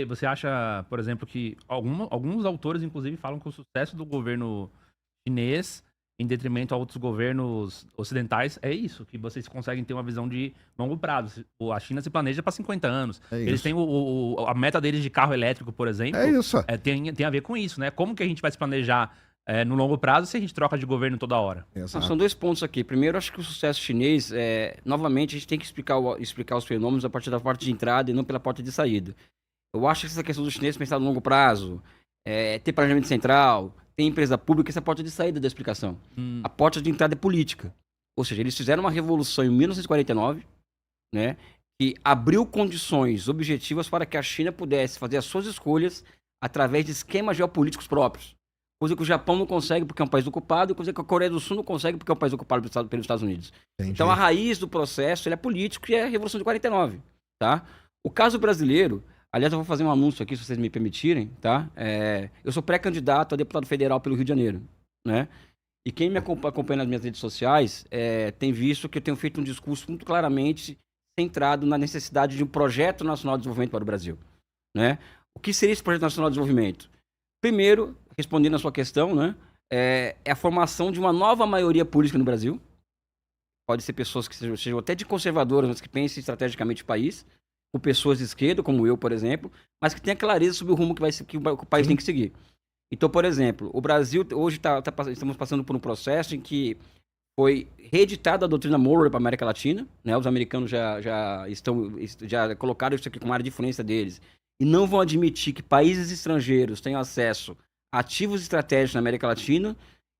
Você acha, por exemplo, que alguns autores, inclusive, falam que o sucesso do governo chinês, em detrimento a outros governos ocidentais, é isso, que vocês conseguem ter uma visão de longo prazo. A China se planeja para 50 anos. É Eles têm isso. a meta deles de carro elétrico, por É exemplo, isso. tem a ver com isso, né? Como que a gente vai se planejar no longo prazo se a gente troca de governo toda hora? Não, são Exato. dois pontos aqui. Primeiro, acho que o sucesso chinês, novamente, a gente tem que explicar os fenômenos a partir da porta de entrada e não pela porta de saída. Eu acho que essa questão do chinês pensar no longo prazo, ter planejamento central, ter empresa pública, essa é a porta de saída da explicação. Hum, A porta de entrada é política. Ou seja, eles fizeram uma revolução em 1949, né, que abriu condições objetivas para que a China pudesse fazer as suas escolhas através de esquemas geopolíticos próprios. Coisa que o Japão não consegue porque é um país ocupado, e coisa que a Coreia do Sul não consegue porque é um país ocupado pelos Estados Unidos. Entendi. Então a raiz do processo ele é político e é a Revolução de 49, tá? O caso brasileiro, aliás, eu vou fazer um anúncio aqui, se vocês me permitirem, tá? Eu sou pré-candidato a deputado federal pelo Rio de Janeiro, né? E quem me acompanha nas minhas redes sociais tem visto que eu tenho feito um discurso muito claramente centrado na necessidade de um projeto nacional de desenvolvimento para o Brasil, né? O que seria esse projeto nacional de desenvolvimento? Primeiro, respondendo a sua questão, né? É a formação de uma nova maioria política no Brasil. Pode ser pessoas que sejam até de conservadoras, mas que pensem estrategicamente o país, ou pessoas de esquerda, como eu, por exemplo, mas que tenha clareza sobre o rumo que o país tem que seguir. Então, por exemplo, o Brasil hoje estamos passando por um processo em que foi reeditada a doutrina Monroe para a América Latina, né? Os americanos já colocaram isso aqui como área de influência deles e não vão admitir que países estrangeiros tenham acesso a ativos estratégicos na América Latina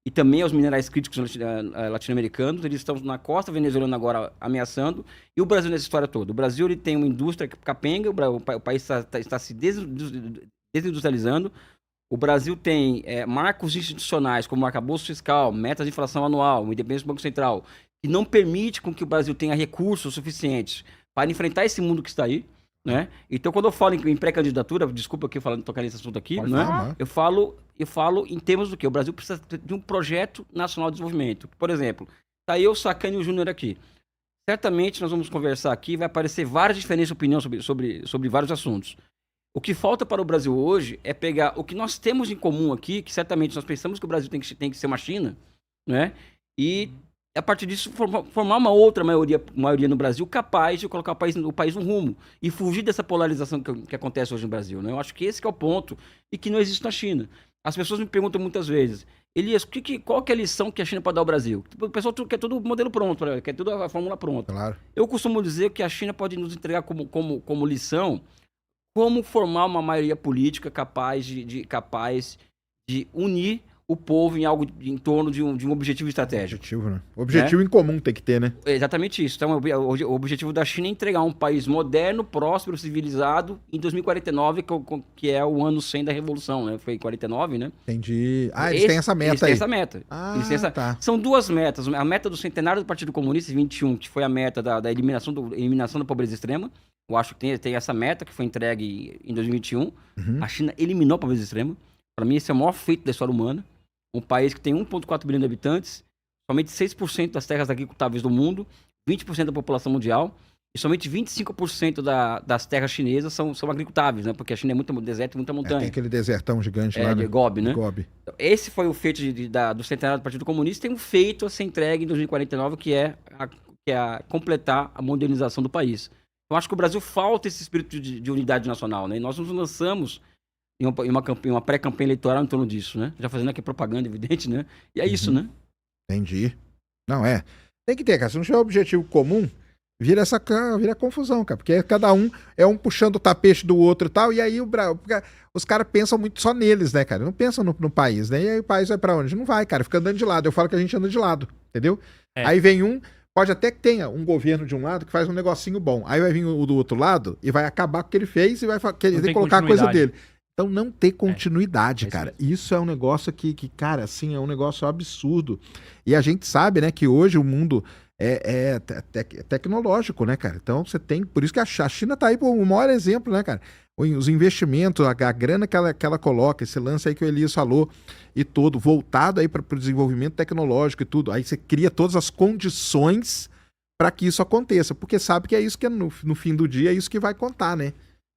e também aos minerais críticos latino-americanos. Eles estão na costa venezuelana agora ameaçando e o Brasil nessa história toda. O Brasil ele tem uma indústria capenga, o país está se desindustrializando. O Brasil tem marcos institucionais, como o arcabouço fiscal, metas de inflação anual, independência do Banco Central, que não permite com que o Brasil tenha recursos suficientes para enfrentar esse mundo que está aí, né? Então, quando eu falo em pré-candidatura, desculpa aqui tocar nesse assunto aqui, Pode né? falar. Eu falo em termos do quê? O Brasil precisa de um projeto nacional de desenvolvimento. Por exemplo, tá eu, Sacani e o Júnior aqui. Certamente nós vamos conversar aqui, vai aparecer várias diferentes de opinião sobre vários assuntos. O que falta para o Brasil hoje é pegar o que nós temos em comum aqui, que certamente nós pensamos que o Brasil tem que ser uma China, né? E a partir disso formar uma outra maioria no Brasil capaz de colocar o país no rumo e fugir dessa polarização que acontece hoje no Brasil, né? Eu acho que esse que é o ponto e que não existe na China. As pessoas me perguntam muitas vezes, Elias, qual que é a lição que a China pode dar ao Brasil? O pessoal quer tudo modelo pronto, quer tudo a fórmula pronta. Claro. Eu costumo dizer que a China pode nos entregar como lição como formar uma maioria política capaz de unir o povo em torno de um objetivo estratégico. Objetivo, né? Objetivo em comum tem que ter, né? É exatamente isso. Então, o objetivo da China é entregar um país moderno, próspero, civilizado em 2049, que é o ano 100 da Revolução, né? Foi em 49, né? Entendi. Eles têm essa meta aí. Eles têm essa meta. Tá. São duas metas. A meta do centenário do Partido Comunista, em 21, que foi a meta da eliminação da pobreza extrema. Eu acho que tem essa meta que foi entregue em 2021. A China eliminou a pobreza extrema. Para mim, esse é o maior feito da história humana. Um país que tem 1,4 bilhão de habitantes, somente 6% das terras agricultáveis do mundo, 20% da população mundial, e somente 25% das terras chinesas são agricultáveis, né? Porque a China é muito deserto e muita montanha. Tem aquele desertão gigante lá, de né? Gobi, né? Gobi. Esse foi o feito do centenário do Partido Comunista. Tem um feito a ser entregue em 2049, que é completar a modernização do país. Eu acho que o Brasil falta esse espírito de unidade nacional, né? E nós nos lançamos em uma pré-campanha eleitoral em torno disso, né? Já fazendo aqui propaganda, evidente, né? E é isso, né? Entendi. Não, tem que ter, cara. Se não tiver objetivo comum, vira confusão, cara. Porque cada um é um puxando o tapete do outro e tal, e aí os caras pensam muito só neles, né, cara? Não pensam no país, né? E aí o país vai pra onde? Não vai, cara. Fica andando de lado. Eu falo que a gente anda de lado, entendeu? Aí vem pode até que tenha um governo de um lado que faz um negocinho bom. Aí vai vir o do outro lado e vai acabar com o que ele fez e vai querer colocar a coisa dele. Então não ter continuidade, cara. Isso é um negócio que, cara, assim, é um negócio absurdo. E a gente sabe, né, que hoje o mundo é tecnológico, né, cara? Então você tem... Por isso que a China tá aí por um maior exemplo, né, cara? Os investimentos, a grana que ela coloca, esse lance aí que o Elias falou e todo, voltado aí para o desenvolvimento tecnológico e tudo. Aí você cria todas as condições para que isso aconteça, porque sabe que é isso que no fim do dia é isso que vai contar, né?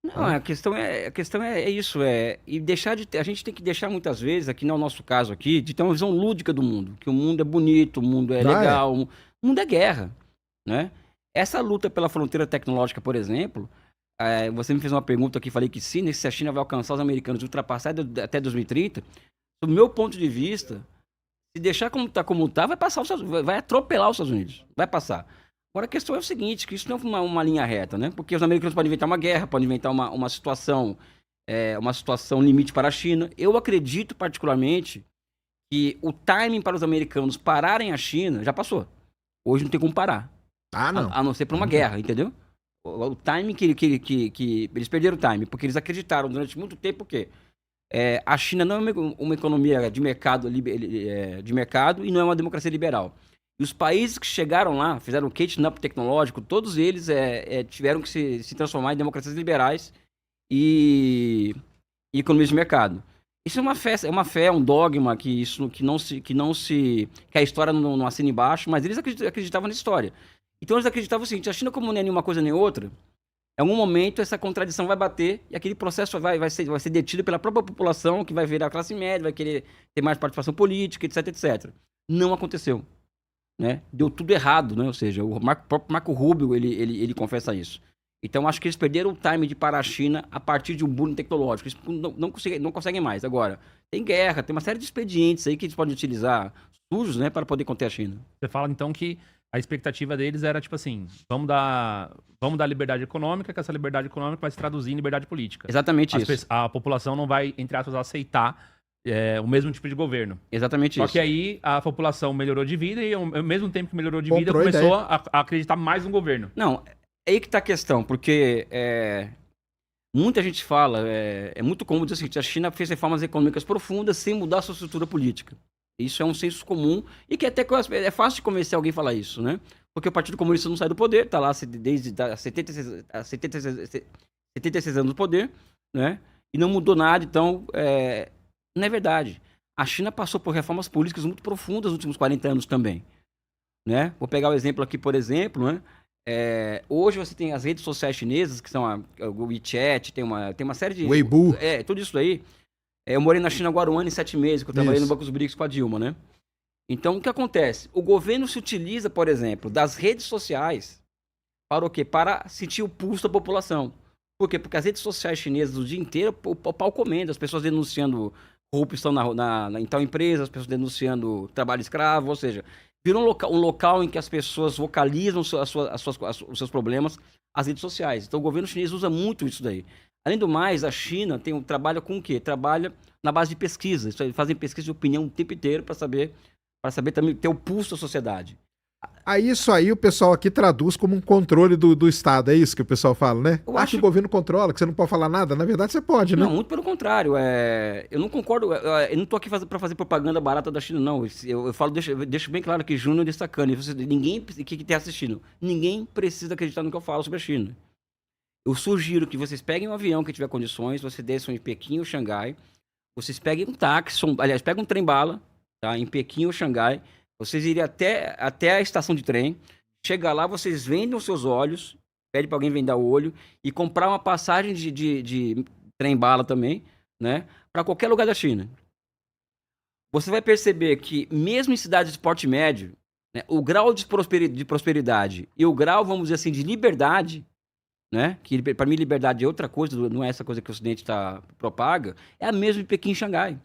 Não, a questão é isso, e deixar a gente tem que deixar muitas vezes, aqui no nosso caso aqui, de ter uma visão lúdica do mundo, que o mundo é bonito, o mundo é legal, o mundo é guerra, né? Essa luta pela fronteira tecnológica, por exemplo, você me fez uma pergunta aqui, falei que sim, se a China vai alcançar os americanos e ultrapassar até 2030, do meu ponto de vista, se deixar como tá, vai atropelar os Estados Unidos, vai passar. Agora a questão é o seguinte, que isso não é uma linha reta, né? Porque os americanos podem inventar uma guerra, podem inventar uma situação limite para a China. Eu acredito particularmente que o timing para os americanos pararem a China já passou. Hoje não tem como parar. Não. A não ser para uma guerra, entendeu? O timing que eles perderam o timing, porque eles acreditaram durante muito tempo que a China não é uma economia de mercado e não é uma democracia liberal. E os países que chegaram lá, fizeram o catching up tecnológico, todos eles tiveram que se transformar em democracias liberais e economias de mercado. Isso é uma fé, um dogma que a história não assina embaixo, mas eles acreditavam na história. Então eles acreditavam o seguinte: a China, como não é nenhuma coisa nem outra, em algum momento essa contradição vai bater e aquele processo vai ser detido pela própria população, que vai virar classe média, vai querer ter mais participação política, etc, etc. Não aconteceu. Né? Deu tudo errado, né? Ou seja, o próprio Marco Rubio ele confessa isso. Então acho que eles perderam o time de parar a China a partir de um boom tecnológico. Eles não conseguem mais. Agora, tem guerra, tem uma série de expedientes aí que eles podem utilizar sujos, né, para poder conter a China. Você fala então que a expectativa deles era tipo assim, vamos dar liberdade econômica, que essa liberdade econômica vai se traduzir em liberdade política. Exatamente isso. A população não vai, entre aspas, aceitar o mesmo tipo de governo. Exatamente isso. Só que aí a população melhorou de vida e ao mesmo tempo que melhorou de vida, começou a acreditar mais no governo. Não, é aí que tá a questão, porque muita gente fala, é muito comum dizer assim, a China fez reformas econômicas profundas sem mudar a sua estrutura política. Isso é um senso comum e que até é fácil de convencer alguém a falar isso, né? Porque o Partido Comunista não sai do poder, tá lá desde 76 anos do poder, né? E não mudou nada, então não é verdade. A China passou por reformas políticas muito profundas nos últimos 40 anos também, né? Vou pegar o exemplo aqui, por exemplo, né? Hoje você tem as redes sociais chinesas, que são o WeChat, tem uma série de... Weibo. Tudo isso aí. Eu morei na China agora 1 ano e 7 meses, que eu trabalhei no Banco dos BRICS com a Dilma, né? Então, o que acontece? O governo se utiliza, por exemplo, das redes sociais para o quê? Para sentir o pulso da população. Por quê? Porque as redes sociais chinesas o dia inteiro, o pau comendo, as pessoas denunciando corrupção em tal empresa, as pessoas denunciando trabalho escravo, ou seja, virou um local em que as pessoas vocalizam os seus problemas, as redes sociais. Então, o governo chinês usa muito isso daí. Além do mais, a China trabalha com o quê? Trabalha na base de pesquisa. Eles fazem pesquisa de opinião o tempo inteiro para saber também ter o pulso da sociedade. Isso aí o pessoal aqui traduz como um controle do Estado, é isso que o pessoal fala, né? Eu acho que o governo controla, que você não pode falar nada. Na verdade, você pode, né? Não, muito pelo contrário. Eu não concordo, eu não tô aqui para fazer propaganda barata da China, não. Eu falo, deixo bem claro que Júnior destacando, ninguém que está assistindo, ninguém precisa acreditar no que eu falo sobre a China. Eu sugiro que vocês peguem um avião que tiver condições, vocês desçam em Pequim ou Xangai, vocês peguem um táxi, peguem um trem-bala, tá? Em Pequim ou Xangai, vocês irem até a estação de trem, chegar lá, vocês vendem os seus olhos, pede para alguém vender o olho e comprar uma passagem de trem-bala também, né? Para qualquer lugar da China. Você vai perceber que mesmo em cidades de porte médio, né, o grau de prosperidade e o grau, vamos dizer assim, de liberdade, né? Que para mim liberdade é outra coisa, não é essa coisa que o Ocidente propaga, é a mesma de Pequim e Xangai.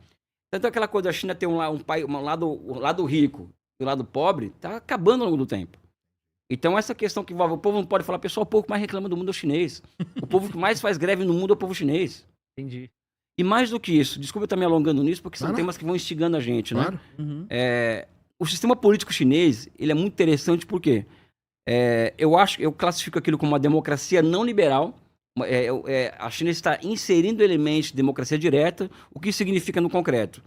Tanto aquela coisa da China ter um lado rico e o lado pobre, tá acabando ao longo do tempo. Então essa questão que o povo não pode falar, pessoal, o povo que mais reclama do mundo é o chinês. O povo que mais faz greve no mundo é o povo chinês. Entendi. E mais do que isso, desculpa eu estar me alongando nisso, porque são temas que vão instigando a gente, né? Claro. Uhum. O sistema político chinês, ele é muito interessante porque eu classifico aquilo como uma democracia não liberal. A China está inserindo elementos de democracia direta. O que isso significa no concreto?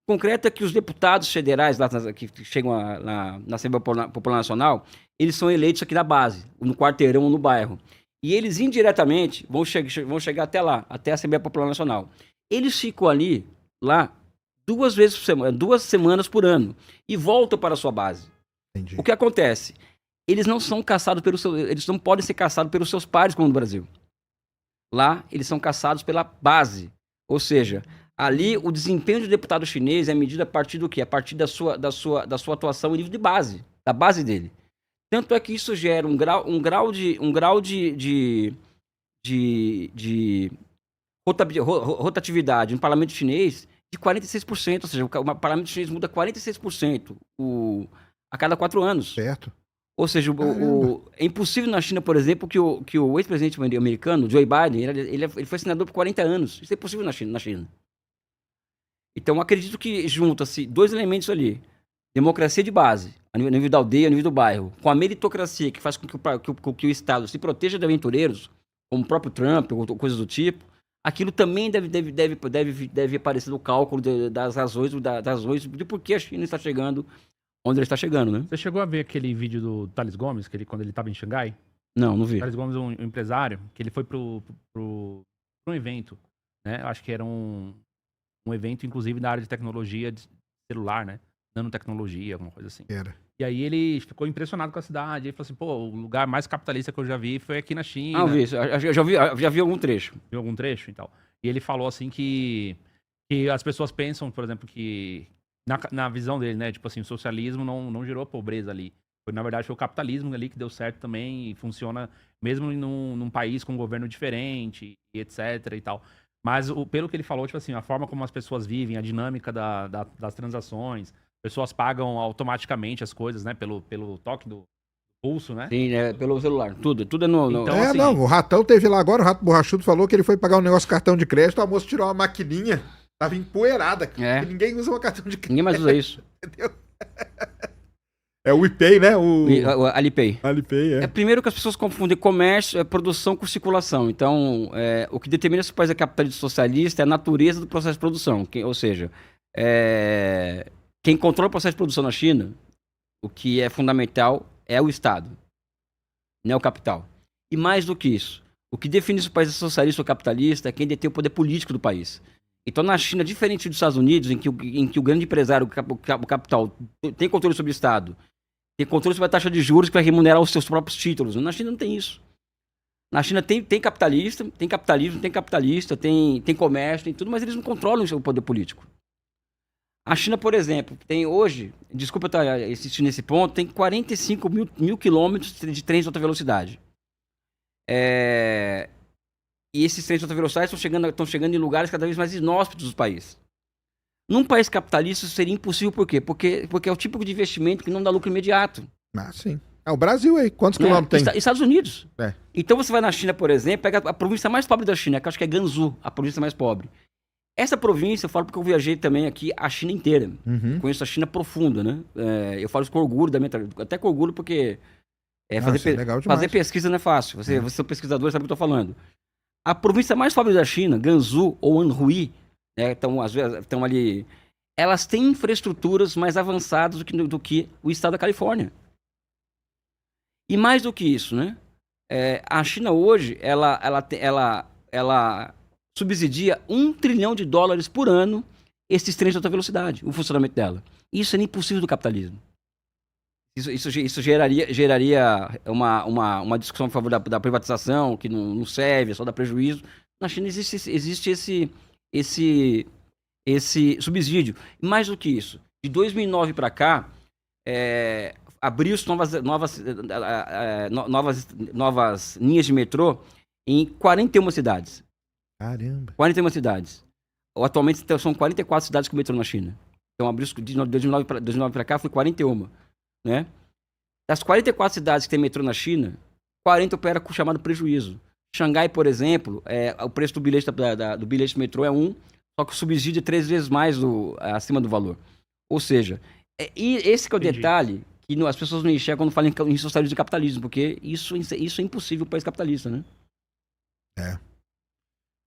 O concreto é que os deputados federais lá, que chegam na Assembleia Popular Nacional, eles são eleitos aqui na base, no quarteirão ou no bairro. E eles indiretamente vão chegar até lá, até a Assembleia Popular Nacional. Eles ficam lá 2 vezes por semana, 2 semanas por ano, e voltam para a sua base. Entendi. O que acontece? Eles não são caçados eles não podem ser caçados pelos seus pares como no Brasil. Lá, eles são caçados pela base. Ou seja, ali o desempenho do deputado chinês é medido a partir do quê? A partir da sua atuação em nível de base, da base dele. Tanto é que isso gera um grau de rotatividade no parlamento chinês de 46%, ou seja, o parlamento chinês muda 46% a cada 4 anos. Certo. Ou seja, é impossível na China, por exemplo, que o ex-presidente americano, Joe Biden, ele foi senador por 40 anos. Isso é impossível na China. Então, acredito que junta-se 2 elementos ali. Democracia de base, a nível da aldeia, a nível do bairro, com a meritocracia, que faz com que o Estado se proteja de aventureiros, como o próprio Trump, ou coisas do tipo. Aquilo também deve aparecer no cálculo das razões de por que a China está chegando onde ele está chegando, né? Você chegou a ver aquele vídeo do Thales Gomes, quando ele estava em Xangai? Não vi. Thales Gomes é um empresário, que ele foi pro um evento, né? Eu acho que era um evento, inclusive, na área de tecnologia de celular, né? Nanotecnologia, alguma coisa assim. Era. E aí ele ficou impressionado com a cidade. Ele falou assim, pô, o lugar mais capitalista que eu já vi foi aqui na China. Eu vi isso. Eu já vi algum trecho. Viu algum trecho e tal. E ele falou assim que as pessoas pensam, por exemplo, que na visão dele, né? Tipo assim, o socialismo não gerou pobreza ali. Na verdade, foi o capitalismo ali que deu certo também e funciona mesmo num país com um governo diferente, e etc e tal. Mas pelo que ele falou, tipo assim, a forma como as pessoas vivem, a dinâmica das transações, pessoas pagam automaticamente as coisas, né? Pelo toque do pulso, né? Sim, pelo celular. Tudo é no... Então, É, assim, não, o Ratão teve lá agora, o Rato Borrachudo falou que ele foi pagar um negócio cartão de crédito, a moça tirou uma maquininha, tava empoeirada, porque ninguém usa uma cartão de crédito. Ninguém mais usa isso. Entendeu? É o IPay, né? O Alipay. Alipay, é. Primeiro que as pessoas confundem comércio, produção com circulação. Então, o que determina se o país é capitalista ou socialista é a natureza do processo de produção. Ou seja, quem controla o processo de produção na China, o que é fundamental é o Estado, não é o capital. E mais do que isso, o que define se o país é socialista ou capitalista é quem detém o poder político do país. Então, na China, diferente dos Estados Unidos, em que o grande empresário, o capital, tem controle sobre o Estado, tem controle sobre a taxa de juros que vai remunerar os seus próprios títulos. Na China não tem isso. Na China tem capitalismo, tem capitalista, tem comércio, tem tudo, mas eles não controlam o seu poder político. A China, por exemplo, tem hoje, desculpa eu estar insistindo nesse ponto, tem 45 mil quilômetros de trens de alta velocidade. E esses trens de alta velocidade estão chegando em lugares cada vez mais inóspitos do país. Num país capitalista isso seria impossível, por quê? Porque é o tipo de investimento que não dá lucro imediato. Ah, sim. O Brasil aí, quantos quilômetros tem? Estados Unidos. É. Então você vai na China, por exemplo, pega a província mais pobre da China, que eu acho que é Gansu, a província mais pobre. Essa província, eu falo porque eu viajei também aqui a China inteira. Uhum. Conheço a China profunda, né? Eu falo isso com orgulho da minha trajetória. Até com orgulho porque fazer pesquisa não é fácil. Você é um pesquisador, sabe o que eu estou falando. A província mais pobre da China, Gansu ou Anhui, então, às vezes, estão ali... Elas têm infraestruturas mais avançadas do que o estado da Califórnia. E mais do que isso, né? A China hoje, ela subsidia $1 trilhão por ano esses trens de alta velocidade, o funcionamento dela. Isso é impossível do capitalismo. Isso geraria uma discussão a favor da privatização, que não serve, só dá prejuízo. Na China existe esse subsídio. E mais do que isso, de 2009 para cá, abriu-se novas linhas de metrô em 41 cidades. Caramba. 41 cidades. Atualmente são 44 cidades com metrô na China. Então abriu de 2009 para cá, foi 41. Né? Das 44 cidades que tem metrô na China, 40 opera com chamado prejuízo. Xangai, por exemplo, o preço do bilhete do bilhete de metrô é 1, só que o subsídio é 3 vezes mais acima do valor. Ou seja, esse que é o detalhe que as pessoas não enxergam quando falam em socialismo e capitalismo, porque isso é impossível para o país capitalista, né?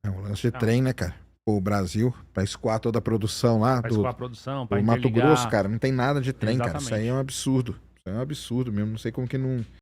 É um lance de trem, né, cara? O Brasil, para escoar toda a produção lá. Para escoar a produção, para Mato interligar. Grosso, cara, não tem nada de trem, Exatamente. cara. Isso aí é um absurdo. Isso aí é um absurdo mesmo. Não sei como que não